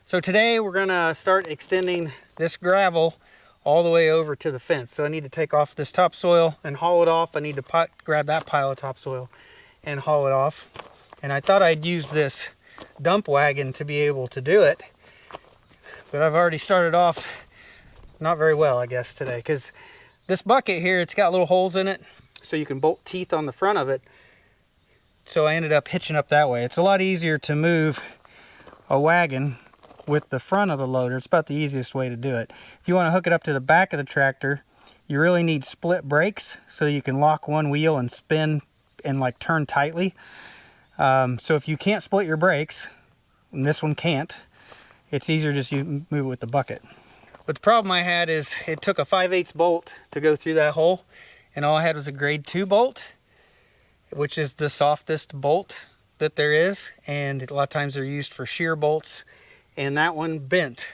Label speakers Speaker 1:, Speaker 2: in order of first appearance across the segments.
Speaker 1: So today we're gonna start extending this gravel all the way over to the fence. So I need to take off this topsoil and haul it off. I need to grab that pile of topsoil and haul it off. And I thought I'd use this dump wagon to be able to do it. But I've already started off not very well, I guess, today. Because this bucket here, it's got little holes in it, so you can bolt teeth on the front of it. So I ended up hitching up that way. It's a lot easier to move a wagon with the front of the loader. It's about the easiest way to do it. If you want to hook it up to the back of the tractor, you really need split brakes so you can lock one wheel and spin and like turn tightly. So if you can't split your brakes, and this one can't, it's easier just you move it with the bucket. But the problem I had is it took a 5/8 bolt to go through that hole, and all I had was a grade 2 bolt, which is the softest bolt that there is, and a lot of times they're used for shear bolts. And that one bent.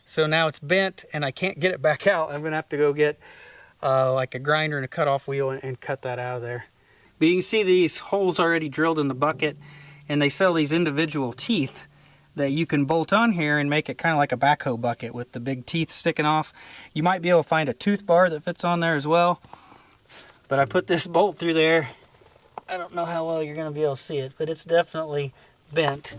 Speaker 1: So now it's bent and I can't get it back out. I'm gonna have to go get like a grinder and a cutoff wheel and cut that out of there. But you can see these holes already drilled in the bucket, and they sell these individual teeth that you can bolt on here and make it kind of like a backhoe bucket with the big teeth sticking off. You might be able to find a tooth bar that fits on there as well. But I put this bolt through there. I don't know how well you're gonna be able to see it, but it's definitely bent.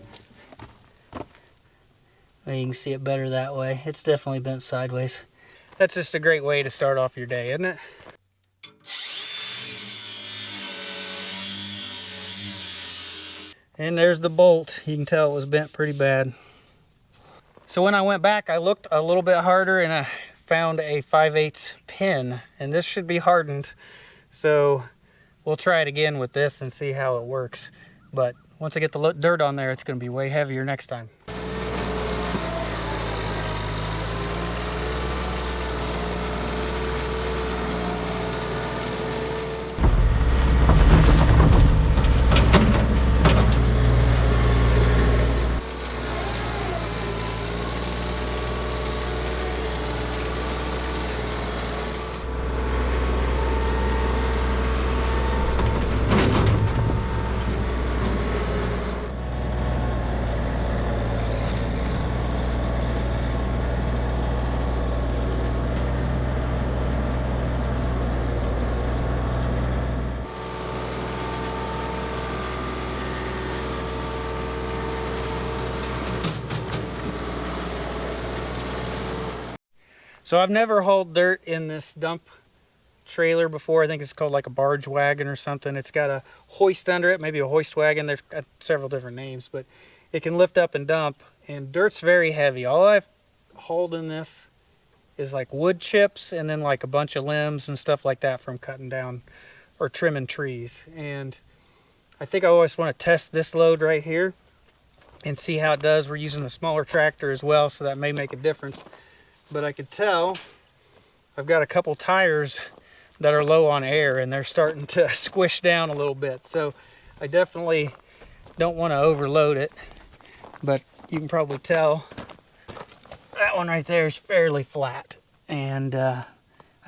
Speaker 1: You can see it better that way. It's definitely bent sideways. That's just a great way to start off your day, isn't it? And there's the bolt. You can tell it was bent pretty bad. So when I went back, I looked a little bit harder and I found a 5/8 pin. And this should be hardened. So we'll try it again with this and see how it works. But once I get the dirt on there, it's going to be way heavier next time. So I've never hauled dirt in this dump trailer before. I think it's called like a barge wagon or something. It's got a hoist under it, maybe a hoist wagon. There's got several different names, but it can lift up and dump, and dirt's very heavy. All I've hauled in this is like wood chips and then like a bunch of limbs and stuff like that from cutting down or trimming trees. And I think I always want to test this load right here and see how it does. We're using a smaller tractor as well, so that may make a difference. But I could tell I've got a couple tires that are low on air and they're starting to squish down a little bit. So I definitely don't want to overload it, but you can probably tell that one right there is fairly flat. And I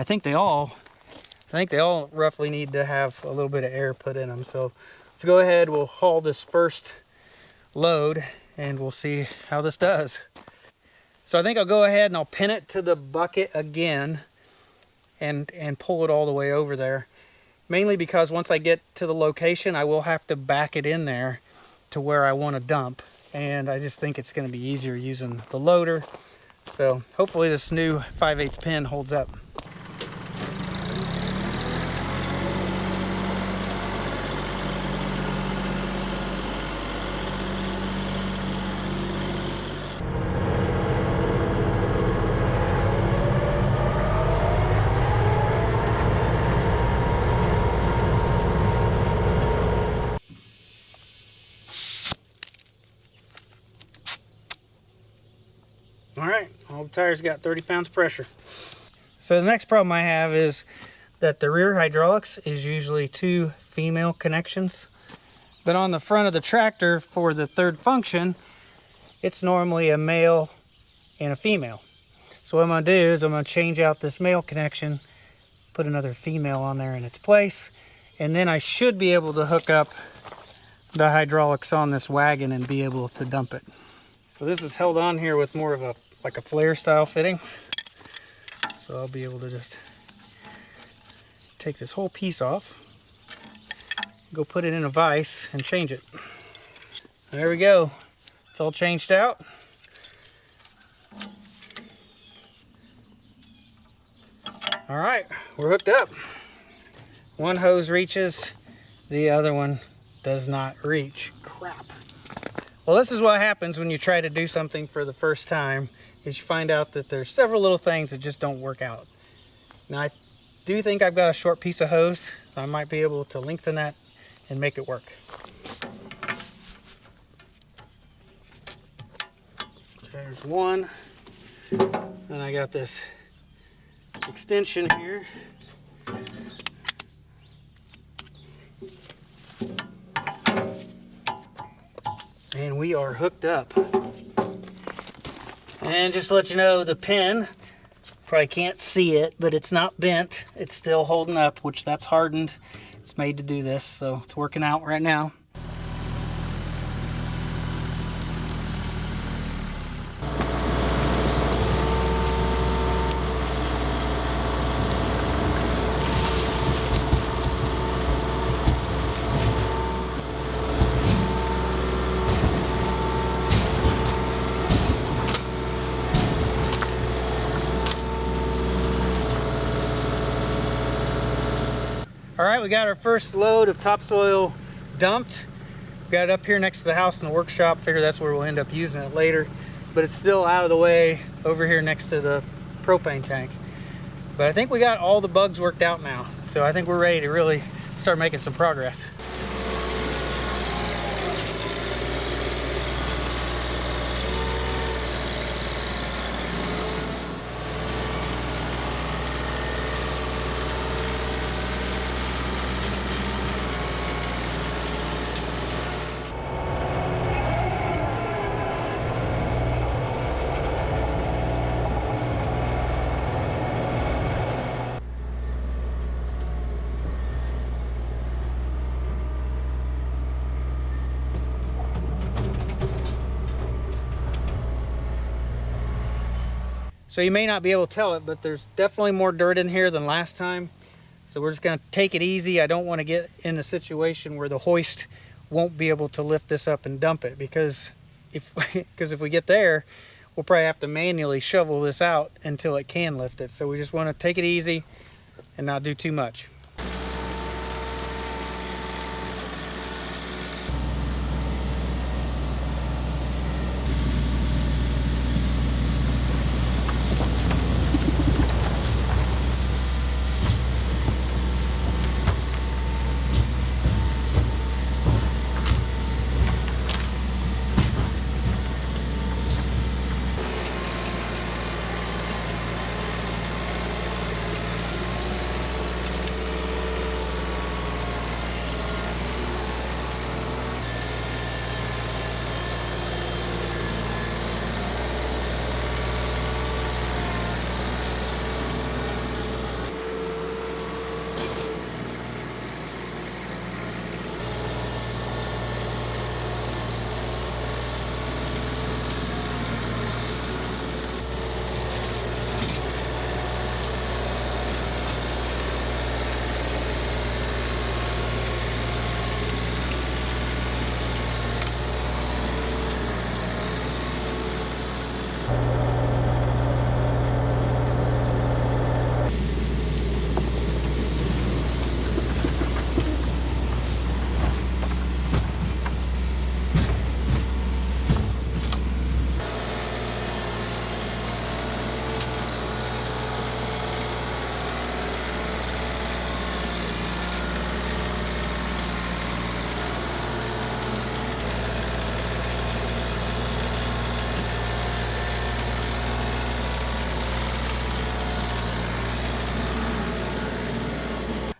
Speaker 1: think they all roughly need to have a little bit of air put in them. So let's go ahead, we'll haul this first load and we'll see how this does. So I think I'll go ahead and I'll pin it to the bucket again and pull it all the way over there. Mainly because once I get to the location, I will have to back it in there to where I want to dump. And I just think it's going to be easier using the loader. So hopefully this new 5/8 pin holds up. All right, all the tires got 30 pounds pressure. So the next problem I have is that the rear hydraulics is usually 2 female connections. But on the front of the tractor for the third function, it's normally a male and a female. So what I'm gonna do is I'm gonna change out this male connection, put another female on there in its place, and then I should be able to hook up the hydraulics on this wagon and be able to dump it. So this is held on here with more of a like a flare style fitting. So I'll be able to just take this whole piece off, go put it in a vise and change it. There we go. It's all changed out. All right, we're hooked up. One hose reaches, the other one does not reach. Crap. Well, this is what happens when you try to do something for the first time, is you find out that there's several little things that just don't work out. Now, I do think I've got a short piece of hose. I might be able to lengthen that and make it work. Okay, there's one. Then I got this extension here. And we are hooked up. And just to let you know, the pin, probably can't see it, but it's not bent. It's still holding up, which that's hardened. It's made to do this, so it's working out right now. All right, we got our first load of topsoil dumped. Got it up here next to the house in the workshop. Figure that's where we'll end up using it later. But it's still out of the way over here next to the propane tank. But I think we got all the bugs worked out now. So I think we're ready to really start making some progress. So you may not be able to tell it, but there's definitely more dirt in here than last time. So we're just gonna take it easy. I don't wanna get in a situation where the hoist won't be able to lift this up and dump it, because if we get there, we'll probably have to manually shovel this out until it can lift it. So we just wanna take it easy and not do too much.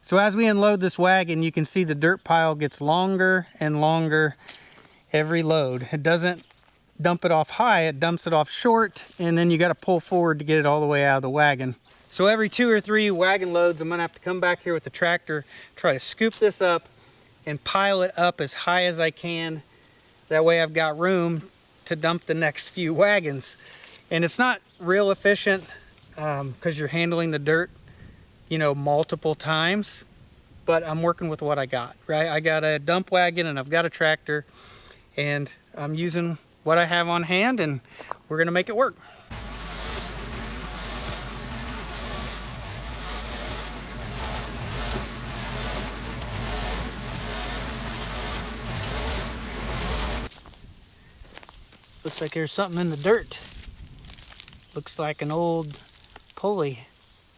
Speaker 1: So as we unload this wagon, you can see the dirt pile gets longer and longer every load. It doesn't dump it off high, it dumps it off short, and then you got to pull forward to get it all the way out of the wagon. So every 2 or 3 wagon loads, I'm gonna have to come back here with the tractor, try to scoop this up and pile it up as high as I can. That way I've got room to dump the next few wagons. And it's not real efficient because you're handling the dirt, you know, multiple times, but I'm working with what I got, right? I got a dump wagon and I've got a tractor, and I'm using what I have on hand, and we're gonna make it work. Looks like there's something in the dirt. Looks like an old pulley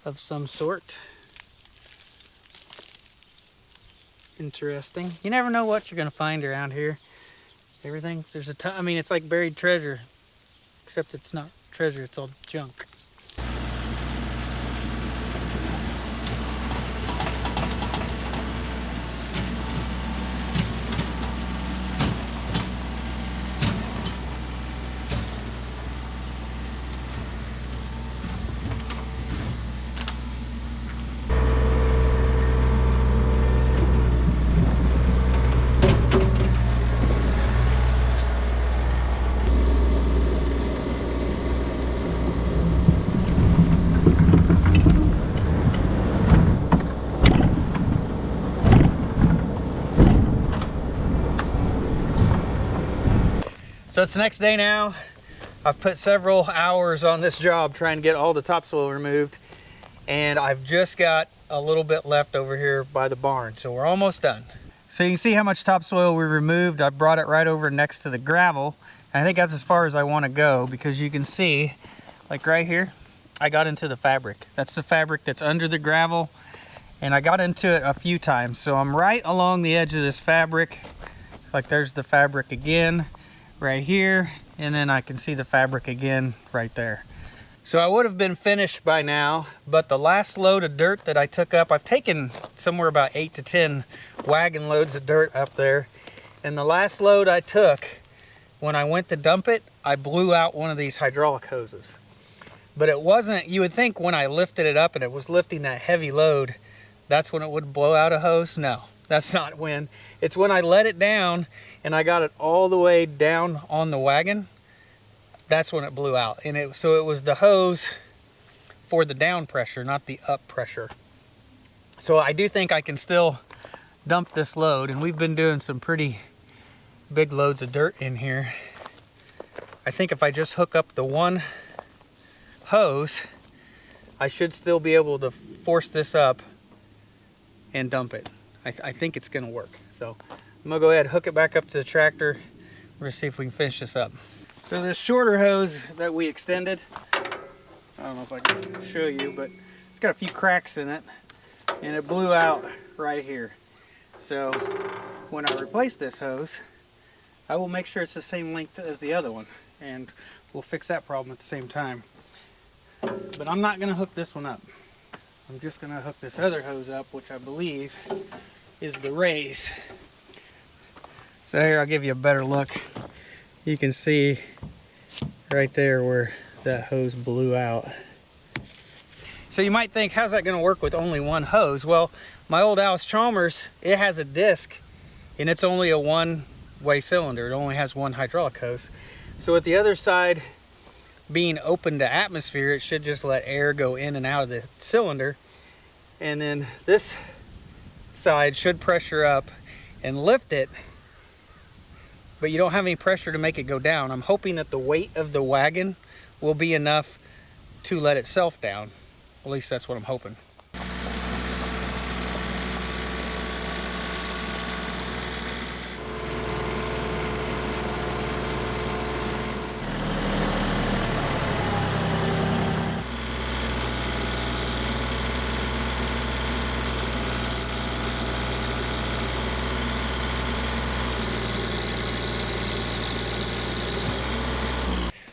Speaker 1: of some sort. Interesting. You never know what you're gonna find around here. Everything, there's a ton, I mean, it's like buried treasure, except it's not treasure, it's all junk. So it's the next day now. I've put several hours on this job trying to get all the topsoil removed, and I've just got a little bit left over here by the barn, so we're almost done. So you can see how much topsoil we removed. I brought it right over next to the gravel. I think that's as far as I want to go, because you can see, like right here, I got into the fabric. That's the fabric that's under the gravel, and I got into it a few times. So I'm right along the edge of this fabric. It's like there's the fabric again right here, and then I can see the fabric again right there. So I would have been finished by now, but the last load of dirt that I took up, I've taken somewhere about 8 to 10 wagon loads of dirt up there, and the last load I took, when I went to dump it, I blew out one of these hydraulic hoses. But it wasn't, you would think when I lifted it up and it was lifting that heavy load, that's when it would blow out a hose. No, that's not when. It's when I let it down and I got it all the way down on the wagon, that's when it blew out. And so it was the hose for the down pressure, not the up pressure. So I do think I can still dump this load, and we've been doing some pretty big loads of dirt in here. I think if I just hook up the one hose, I should still be able to force this up and dump it. I think it's gonna work. So I'm gonna go ahead and hook it back up to the tractor. We're gonna see if we can finish this up. So this shorter hose that we extended, I don't know if I can show you, but it's got a few cracks in it, and it blew out right here. So when I replace this hose, I will make sure it's the same length as the other one, and we'll fix that problem at the same time. But I'm not gonna hook this one up. I'm just gonna hook this other hose up, which I believe is the raise. So here, I'll give you a better look. You can see right there where that hose blew out. So you might think, how's that gonna work with only one hose? Well, my old Allis Chalmers, it has a disc, and it's only a one-way cylinder. It only has one hydraulic hose. So with the other side being open to atmosphere, it should just let air go in and out of the cylinder. And then this side should pressure up and lift it, but you don't have any pressure to make it go down. I'm hoping that the weight of the wagon will be enough to let itself down. At least that's what I'm hoping.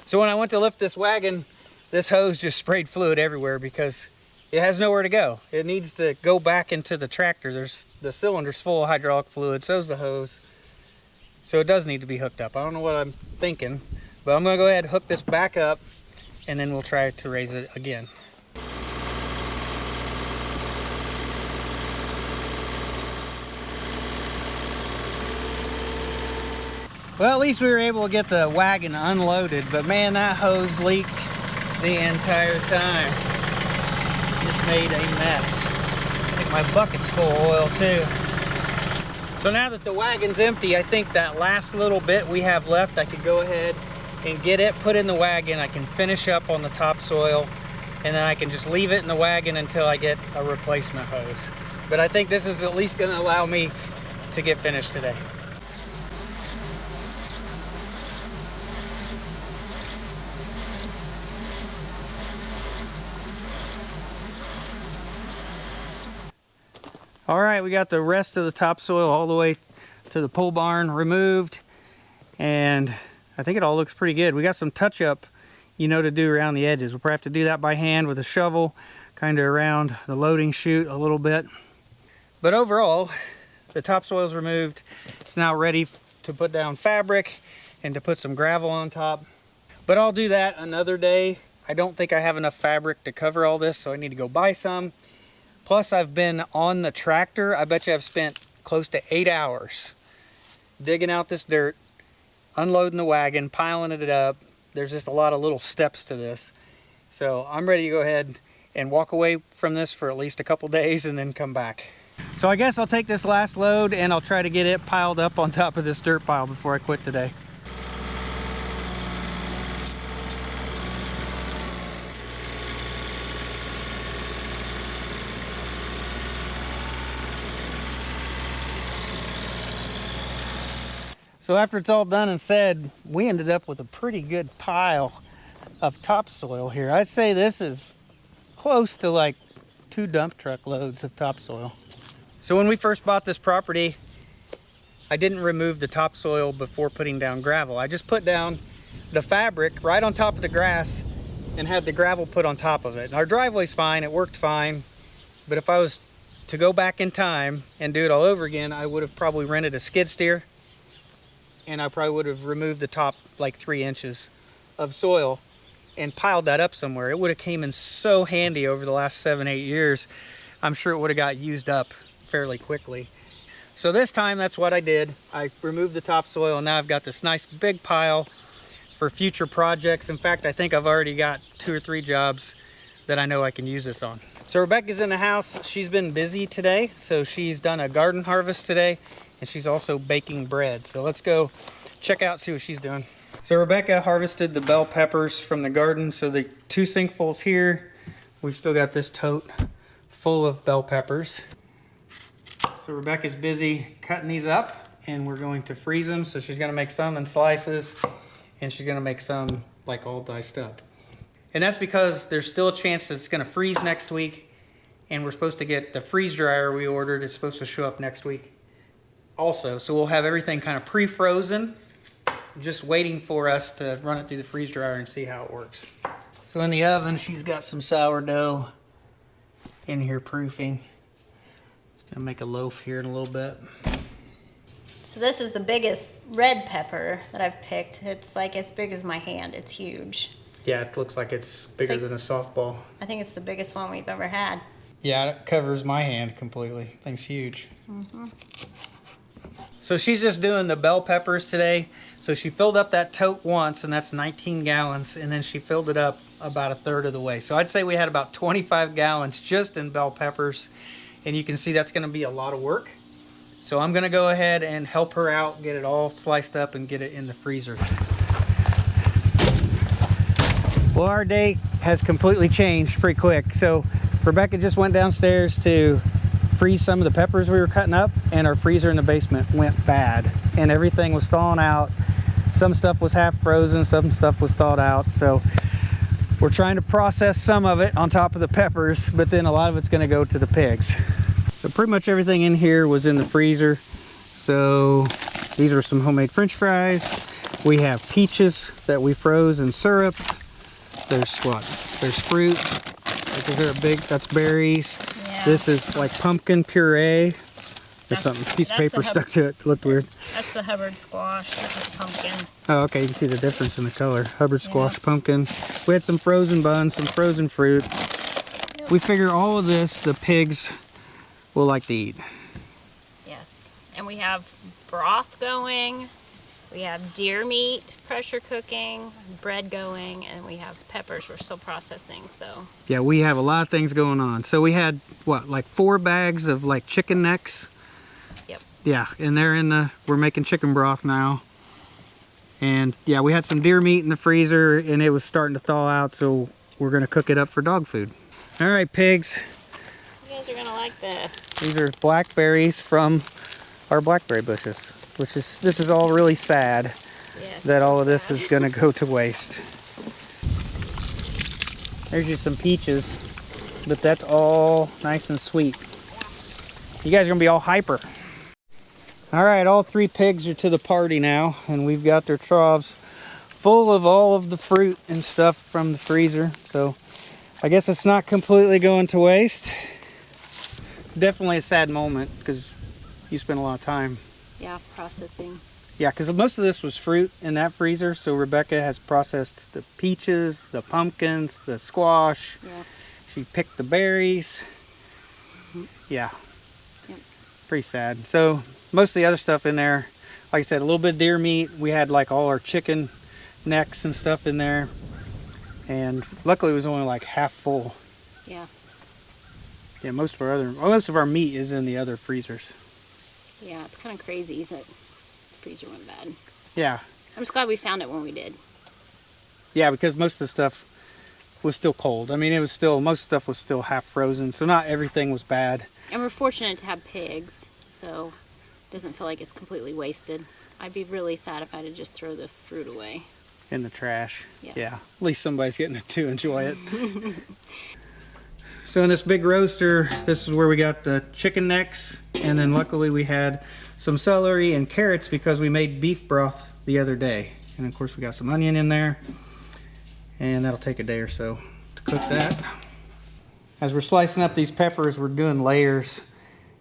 Speaker 1: So when I went to lift this wagon, this hose just sprayed fluid everywhere because it has nowhere to go. It needs to go back into the tractor. The cylinder's full of hydraulic fluid, so's the hose. So it does need to be hooked up. I don't know what I'm thinking, but I'm gonna go ahead and hook this back up, and then we'll try to raise it again. Well, at least we were able to get the wagon unloaded, but man, that hose leaked the entire time. Just made a mess. I think my bucket's full of oil too. So now that the wagon's empty, I think that last little bit we have left, I could go ahead and get it put in the wagon. I can finish up on the topsoil, and then I can just leave it in the wagon until I get a replacement hose. But I think this is at least gonna allow me to get finished today. All right, we got the rest of the topsoil all the way to the pole barn removed, and I think it all looks pretty good. We got some touch up, to do around the edges. We'll probably have to do that by hand with a shovel, kind of around the loading chute a little bit. But overall, the topsoil's removed. It's now ready to put down fabric and to put some gravel on top. But I'll do that another day. I don't think I have enough fabric to cover all this, so I need to go buy some. Plus, I've been on the tractor. I bet you I've spent close to 8 hours digging out this dirt, unloading the wagon, piling it up. There's just a lot of little steps to this. So I'm ready to go ahead and walk away from this for at least a couple days and then come back. So I guess I'll take this last load and I'll try to get it piled up on top of this dirt pile before I quit today. So after it's all done and said, we ended up with a pretty good pile of topsoil here. I'd say this is close to like 2 dump truck loads of topsoil. So when we first bought this property, I didn't remove the topsoil before putting down gravel. I just put down the fabric right on top of the grass and had the gravel put on top of it. Our driveway's fine, it worked fine, but if I was to go back in time and do it all over again, I would have probably rented a skid steer, and I probably would have removed the top like 3 inches of soil and piled that up somewhere. It would have came in so handy over the last 7-8 years. I'm sure it would have got used up fairly quickly. So this time, that's what I did. I removed the topsoil, and now I've got this nice big pile for future projects. In fact, I think I've already got 2 or 3 jobs that I know I can use this on. So Rebecca's in the house. She's been busy today. So she's done a garden harvest today, and she's also baking bread. So let's go check out, see what she's doing. So Rebecca harvested the bell peppers from the garden. So the 2 sinkfuls here, we've still got this tote full of bell peppers. So Rebecca's busy cutting these up, and we're going to freeze them. So she's gonna make some in slices, and she's gonna make some like all diced up. And that's because there's still a chance that it's gonna freeze next week, and we're supposed to get the freeze dryer we ordered. It's supposed to show up next week also. So we'll have everything kind of pre-frozen, just waiting for us to run it through the freeze dryer and see how it works. So in the oven, she's got some sourdough in here proofing. Just gonna make a loaf here in a little bit.
Speaker 2: So this is the biggest red pepper that I've picked. It's like as big as my hand. It's huge.
Speaker 1: Yeah, it looks like it's bigger than a softball.
Speaker 2: I think it's the biggest one we've ever had.
Speaker 1: Yeah, it covers my hand completely. Thing's huge. So she's just doing the bell peppers today. So she filled up that tote once, and that's 19 gallons, and then she filled it up about 1/3 of the way. So I'd say we had about 25 gallons just in bell peppers, and you can see that's gonna be a lot of work. So I'm gonna go ahead and help her out, get it all sliced up and get it in the freezer. Well, our day has completely changed pretty quick. So Rebecca just went downstairs to freeze some of the peppers we were cutting up, and our freezer in the basement went bad, and everything was thawing out. Some stuff was half frozen, some stuff was thawed out. So we're trying to process some of it on top of the peppers, but then a lot of it's going to go to the pigs. So pretty much everything in here was in the freezer. So these are some homemade French fries. We have peaches that we froze in syrup. There's what? There's fruit. Like, is there a big, that's berries.
Speaker 2: Yeah.
Speaker 1: This is like pumpkin puree. There's something, piece of paper stuck to it. It looked weird.
Speaker 2: That's the Hubbard squash. This is pumpkin.
Speaker 1: Oh, okay, you can see the difference in the color. Hubbard squash, pumpkin. We had some frozen buns, some frozen fruit.
Speaker 2: Yep.
Speaker 1: We figure all of this, the pigs will like to eat.
Speaker 2: Yes. And we have broth going. We have deer meat pressure cooking, bread going, and we have peppers we're still processing. So
Speaker 1: Yeah, we have a lot of things going on. So we had, what, like 4 bags of like chicken necks?
Speaker 2: yep.
Speaker 1: Yeah, and they're in the, we're making chicken broth now. And yeah, we had some deer meat in the freezer and it was starting to thaw out, so we're gonna cook it up for dog food. All right, pigs.
Speaker 2: You guys are gonna like this.
Speaker 1: These are blackberries from our blackberry bushes, which is, this is all really sad
Speaker 2: Yes.
Speaker 1: that all of
Speaker 2: so
Speaker 1: this
Speaker 2: sad.
Speaker 1: is gonna go to waste. There's just some peaches, but that's all nice and sweet. You guys are gonna be all hyper. All right, all 3 pigs are to the party now, and we've got their troughs full of all of the fruit and stuff from the freezer. So I guess it's not completely going to waste. It's definitely a sad moment because you spent a lot of time.
Speaker 2: Yeah, processing.
Speaker 1: Yeah, because most of this was fruit in that freezer. So Rebecca has processed the peaches, the pumpkins, the squash.
Speaker 2: Yeah.
Speaker 1: She picked the berries. Yeah.
Speaker 2: Yep.
Speaker 1: Pretty sad. So most of the other stuff in there, like I said, a little bit of deer meat. We had like all our chicken necks and stuff in there. And luckily it was only like half full.
Speaker 2: Yeah.
Speaker 1: Yeah, most of our meat is in the other freezers.
Speaker 2: Yeah, it's kind of crazy that the freezer went bad.
Speaker 1: Yeah.
Speaker 2: I'm just glad we found it when we did.
Speaker 1: Yeah, because most of the stuff was still cold. I mean, it was still, most stuff was still half frozen, so not everything was bad.
Speaker 2: And we're fortunate to have pigs, so it doesn't feel like it's completely wasted. I'd be really sad if I had to just throw the fruit away.
Speaker 1: In the trash.
Speaker 2: Yeah.
Speaker 1: At least somebody's getting to enjoy it. So in this big roaster, this is where we got the chicken necks, and then luckily we had some celery and carrots because we made beef broth the other day. And of course we got some onion in there, and that'll take a day or so to cook that. As we're slicing up these peppers, we're doing layers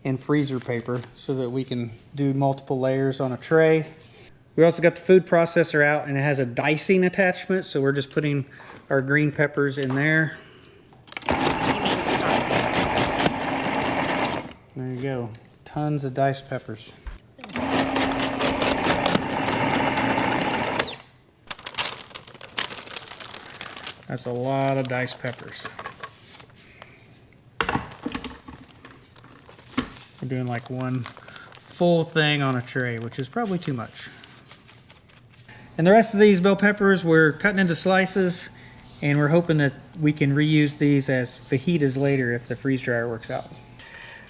Speaker 1: in freezer paper so that we can do multiple layers on a tray. We also got the food processor out, and it has a dicing attachment, so we're just putting our green peppers in there.
Speaker 2: You mean start.
Speaker 1: There you go. Tons of diced peppers. That's a lot of diced peppers. We're doing like one full thing on a tray, which is probably too much. And the rest of these bell peppers we're cutting into slices, and we're hoping that we can reuse these as fajitas later if the freeze dryer works out.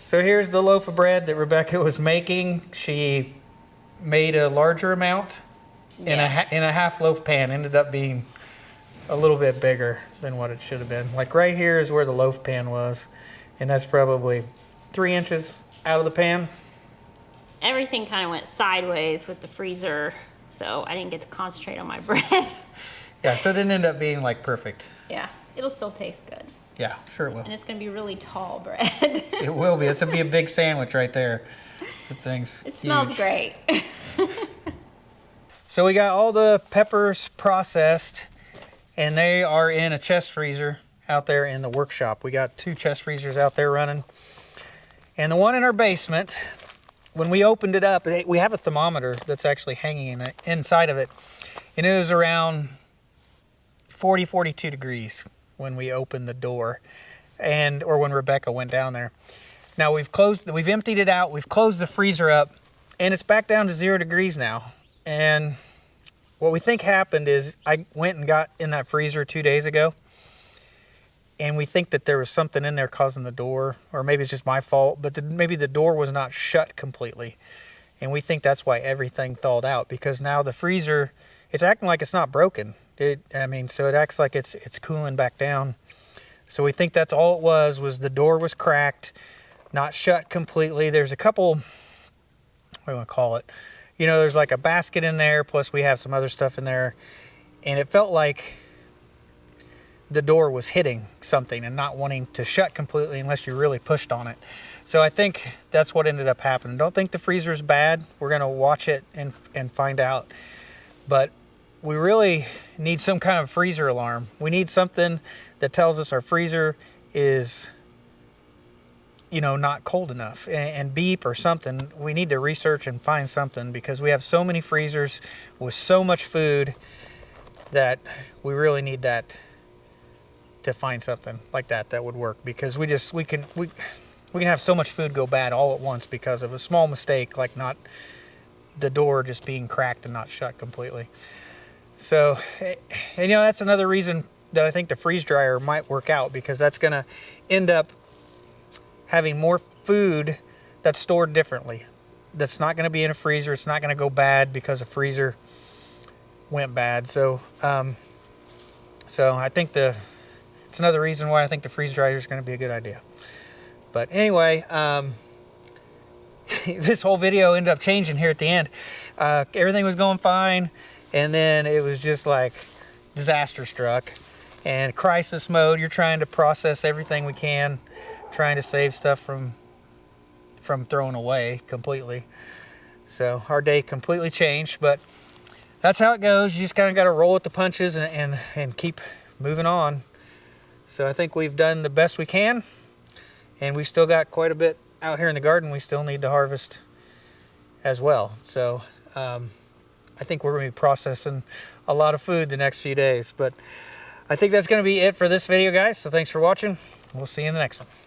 Speaker 1: So here's the loaf of bread that Rebecca was making. She made a larger amount in a half loaf pan. Ended up being a little bit bigger than what it should have been. Like right here is where the loaf pan was, and that's probably 3 inches out of the pan.
Speaker 2: Everything kind of went sideways with the freezer, so I didn't get to concentrate on my bread.
Speaker 1: Yeah, so it didn't end up being like perfect.
Speaker 2: Yeah, it'll still taste good.
Speaker 1: Yeah, sure it will.
Speaker 2: And it's going to be really tall bread.
Speaker 1: It will be. It's going to be a big sandwich right there. The thing's
Speaker 2: It smells
Speaker 1: huge.
Speaker 2: great.
Speaker 1: So we got all the peppers processed, and they are in a chest freezer out there in the workshop. We got 2 chest freezers out there running. And the one in our basement, when we opened it up, we have a thermometer that's actually hanging inside of it. And it was around 40, 42 degrees when we opened the door, or when Rebecca went down there. Now we've emptied it out, we've closed the freezer up, and it's back down to 0 degrees now. And what we think happened is I went and got in that freezer 2 days ago, and we think that there was something in there causing the door, or maybe it's just my fault, but maybe the door was not shut completely. And we think that's why everything thawed out, because now the freezer, it's acting like it's not broken. So it acts like it's cooling back down. So we think that's all it was the door was cracked, not shut completely. There's a couple, what do you want to call it? There's like a basket in there, plus we have some other stuff in there. And it felt like the door was hitting something and not wanting to shut completely unless you really pushed on it. So I think that's what ended up happening. Don't think the freezer is bad. We're going to watch it and find out. But we really need some kind of freezer alarm. We need something that tells us our freezer is you know, not cold enough, and beep or something. We need to research and find something, because we have so many freezers with so much food that we really need that, to find something like that that would work, because we can have so much food go bad all at once because of a small mistake, like not the door just being cracked and not shut completely. So, and you know, that's another reason that I think the freeze dryer might work out, because that's going to end up having more food that's stored differently. That's not going to be in a freezer. It's not going to go bad because a freezer went bad. So, so I think it's another reason why I think the freeze dryer is going to be a good idea. But anyway, this whole video ended up changing here at the end. Everything was going fine, and then it was just like disaster struck and crisis mode. You're trying to process everything we can, trying to save stuff from throwing away completely. So our day completely changed, but that's how it goes. You just kind of got to roll with the punches and keep moving on. So I think we've done the best we can, and we've still got quite a bit out here in the garden we still need to harvest as well. So I think we're going to be processing a lot of food the next few days. But I think that's going to be it for this video, guys. So thanks for watching. We'll see you in the next one.